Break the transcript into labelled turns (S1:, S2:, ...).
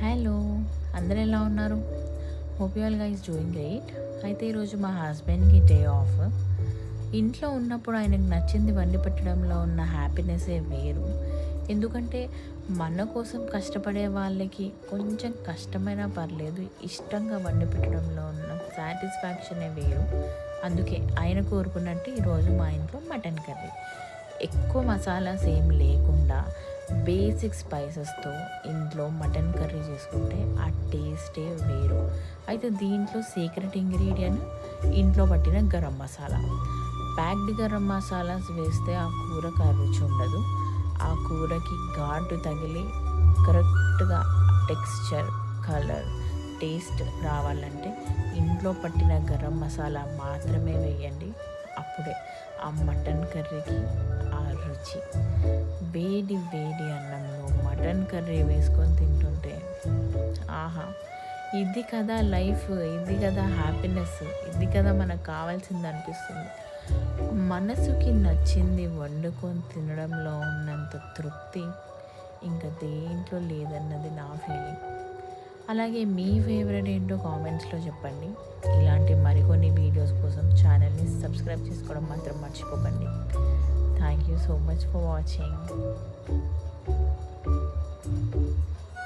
S1: Hello, అందరు ఎలా ఉన్నారు? Hope you all guys doing great. అయితే ఈరోజు మా హస్బెండ్కి డే ఆఫ్. ఇంట్లో ఉన్నప్పుడు ఆయనకు నచ్చింది వండి పెట్టడంలో ఉన్న హ్యాపీనెస్సే వేరు. ఎందుకంటే మన కోసం కష్టపడే వాళ్ళకి కొంచెం కష్టమైనా పర్లేదు, ఇష్టంగా వండి పెట్టడంలో ఉన్న సాటిస్ఫాక్షనే వేరు. అందుకే ఆయన కోరుకున్నట్టు ఈరోజు మా ఇంట్లో మటన్ కర్రీ. ఎక్కువ మసాలాస్ ఏం లేకుండా బేసిక్ స్పైసెస్తో ఇంట్లో మటన్ కర్రీ చేసుకుంటే ఆ టేస్టే వేరు. అయితే దీంట్లో సీక్రెట్ ఇంగ్రీడియంట్ ఇంట్లో పట్టిన గరం మసాలా. ప్యాక్డ్ గరం మసాలాస్ వేస్తే ఆ కూరకు ఆ రుచి ఉండదు. ఆ కూరకి ఘాటు తగిలి కరెక్ట్గా టెక్స్చర్, కలర్, టేస్ట్ రావాలంటే ఇంట్లో పట్టిన గరం మసాలా మాత్రమే వేయండి. అప్పుడే ఆ మటన్ కర్రీకి ఆ రుచి. వేడి వేడి అన్నంలో మటన్ కర్రీ వేసుకొని తింటుంటే ఆహా! ఇది కదా లైఫ్, ఇది కదా హ్యాపీనెస్, ఇది కదా మనకు కావాల్సింది అనిపిస్తుంది. మనసుకి నచ్చింది వండుకొని తినడంలో ఉన్నంత తృప్తి ఇంకా దేంట్లో లేదన్నది నా ఫీలింగ్. అలాగే మీ ఫేవరెట్ ఏంటో కామెంట్స్లో చెప్పండి. ఇలాంటి మరికొన్ని వీడియోస్ కోసం ఛానల్ని సబ్స్క్రైబ్ చేసుకోవడం మాత్రం మర్చిపోకండి. Thank you so much for watching.